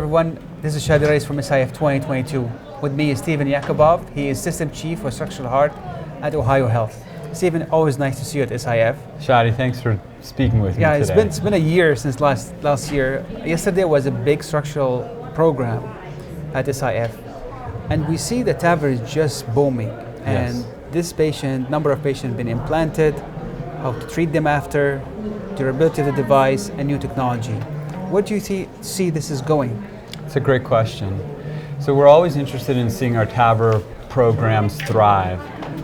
everyone. This is Shadi Rais from SIF 2022. With me is Stephen Yakubov. He is System Chief for Structural Heart at Ohio Health. Stephen, always nice to see you at SIF. Shadi, thanks for speaking with me today. Yeah, it's been a year since last year. Yesterday was a big structural program at SIF, and we see the TAVR is just booming. And this number of patients been implanted, how to treat them after, durability of the device, and new technology. What do you see this is going? It's a great question. So we're always interested in seeing our TAVR programs thrive.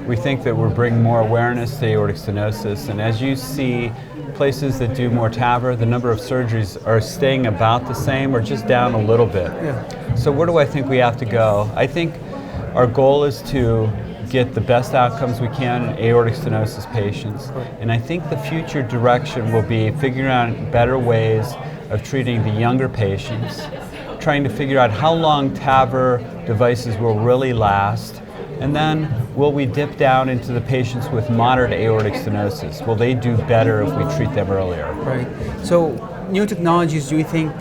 We think that we're bringing more awareness to aortic stenosis, and as you see places that do more TAVR, the number of surgeries are staying about the same or just down a little bit. Yeah. So where do I think we have to go? I think our goal is to get the best outcomes we can in aortic stenosis patients. And I think the future direction will be figuring out better ways of treating the younger patients, trying to figure out how long TAVR devices will really last, and then will we dip down into the patients with moderate aortic stenosis? Will they do better if we treat them earlier? Right. So new technologies, do you think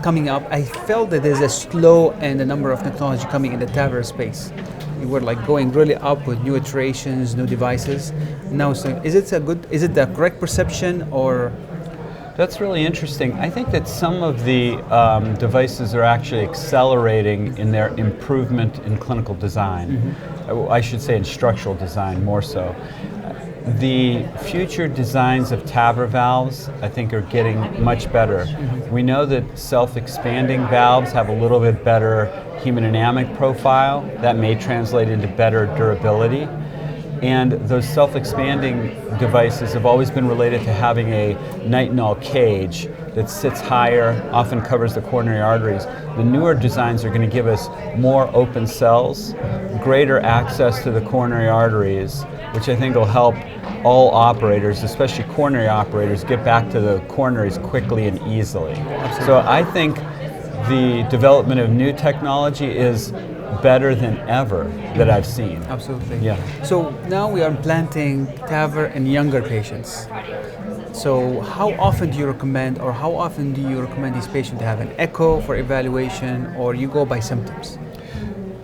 coming up? I felt that there's a slow and a number of technology coming in the TAVR space. We were like going really up with new iterations, new devices. Now, so is it the correct perception or? That's really interesting. I think that some of the devices are actually accelerating in their improvement in clinical design. I should say in structural design more so. The future designs of TAVR valves, I think, are getting much better. We know that self-expanding valves have a little bit better hemodynamic profile. That may translate into better durability. And those self-expanding devices have always been related to having a nitinol cage that sits higher, often covers the coronary arteries. The newer designs are going to give us more open cells, greater access to the coronary arteries, which I think will help all operators, especially coronary operators, get back to the coronaries quickly and easily. Absolutely. So I think the development of new technology is better than ever that I've seen. Absolutely. Yeah. So now we are implanting TAVR in younger patients. So how often do you recommend these patients to have an echo for evaluation, or you go by symptoms?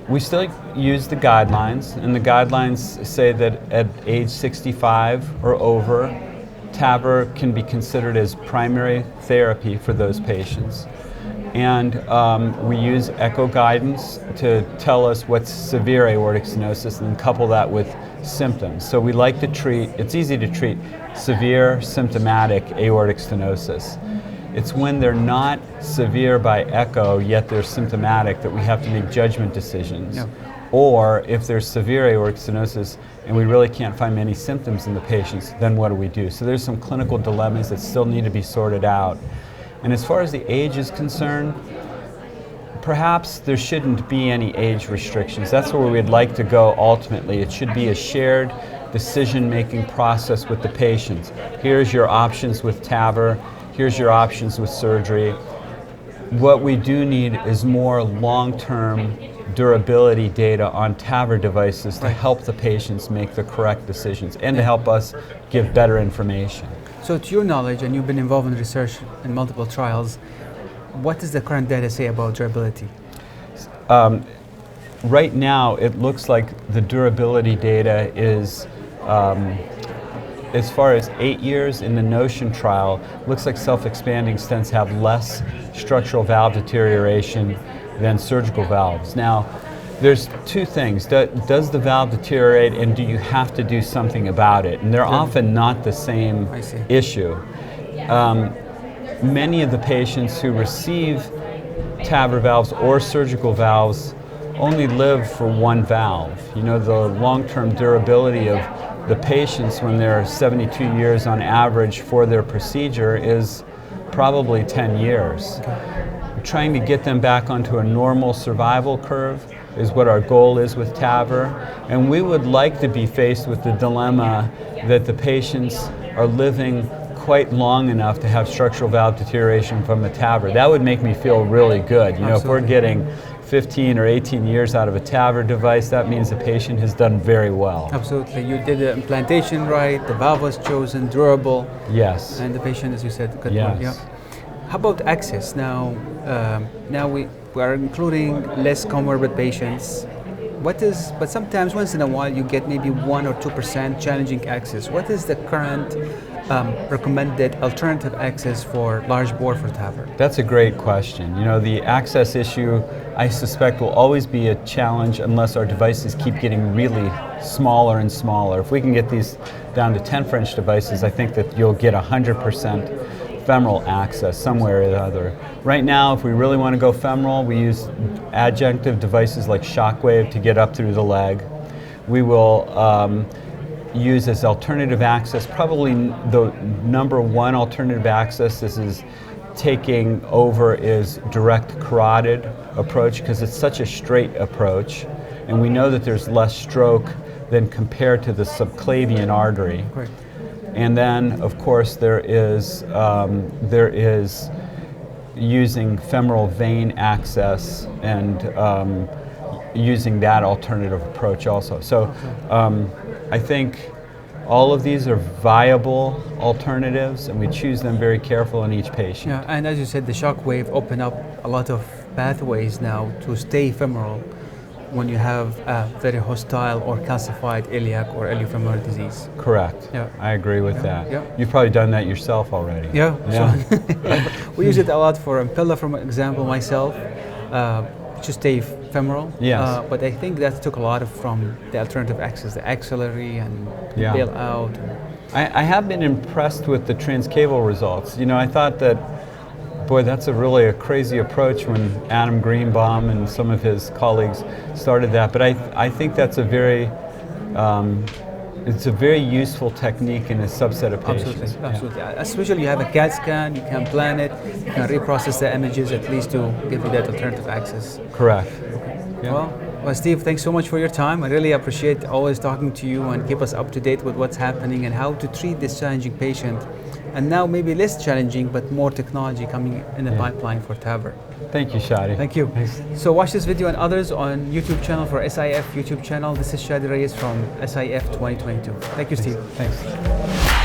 We still use the guidelines, and the guidelines say that at age 65 or over, TAVR can be considered as primary therapy for those patients. And we use echo guidance to tell us what's severe aortic stenosis and couple that with symptoms. So we like to treat, it's easy to treat severe symptomatic aortic stenosis. It's when they're not severe by echo, yet they're symptomatic, that we have to make judgment decisions. Yeah. Or if there's severe aortic stenosis and we really can't find many symptoms in the patients, then what do we do? So there's some clinical dilemmas that still need to be sorted out. And as far as the age is concerned, perhaps there shouldn't be any age restrictions. That's where we'd like to go ultimately. It should be a shared decision-making process with the patients. Here's your options with TAVR. Here's your options with surgery. What we do need is more long-term durability data on TAVR devices to help the patients make the correct decisions and to help us give better information. So to your knowledge, and you've been involved in research in multiple trials, what does the current data say about durability? Right now, it looks like the durability data is, as far as 8 years in the NOTION trial, looks like self-expanding stents have less structural valve deterioration than surgical valves. Now, there's two things. Does the valve deteriorate, and do you have to do something about it? And they're often not the same issue. Many of the patients who receive TAVR valves or surgical valves only live for one valve. You know, the long-term durability of the patients when they're 72 years on average for their procedure is probably 10 years. Trying to get them back onto a normal survival curve is what our goal is with TAVR, and we would like to be faced with the dilemma that the patients are living quite long enough to have structural valve deterioration from a TAVR. That would make me feel really good. You know, if we're getting 15 or 18 years out of a TAVR device, that means the patient has done very well. Absolutely. You did the implantation right, the valve was chosen, durable. Yes. And the patient, as you said, got yes. well. Yeah. How about access? Now we are including less comorbid patients. But sometimes once in a while you get maybe 1 or 2% challenging access. What is the current recommended alternative access for large bore for TAVR? That's a great question. You know, the access issue, I suspect, will always be a challenge unless our devices keep getting really smaller and smaller. If we can get these down to 10 French devices, I think that you'll get 100% femoral access somewhere or the other. Right now, if we really want to go femoral, we use adjunctive devices like Shockwave to get up through the leg. We will use as alternative access, probably the number one alternative access is taking over is direct carotid approach, because it's such a straight approach, and we know that there's less stroke than compared to the subclavian artery. Correct. And then, of course, there is using femoral vein access and using that alternative approach also. So I think all of these are viable alternatives, and we choose them very careful in each patient. Yeah, and as you said, the Shockwave open up a lot of pathways now to stay femoral when you have a very hostile or calcified iliac or iliofemoral disease. Correct. Yeah. I agree with that. Yeah. You've probably done that yourself already. Yeah. Yeah. So we use it a lot for Impella, for example, myself, to stay femoral. Yes. But I think that took a lot from the alternative access, the axillary and Yeah. bail out. I have been impressed with the transcaval results. You know, I thought that, boy, that's really a crazy approach when Adam Greenbaum and some of his colleagues started that. But I think that's a very, it's a very useful technique in a subset of patients. Absolutely, absolutely. Especially you have a CAT scan, you can plan it, you can reprocess the images at least to give you that alternative access. Correct. Yeah. Well, Steve, thanks so much for your time. I really appreciate always talking to you and keep us up to date with what's happening and how to treat this challenging patient. And now maybe less challenging, but more technology coming in the pipeline for TAVR. Thank you, Shadi. Thank you. Thanks. So watch this video and others on YouTube channel for SIF YouTube channel. This is Shadi Reyes from SIF 2022. Thank you, Steve. Thanks.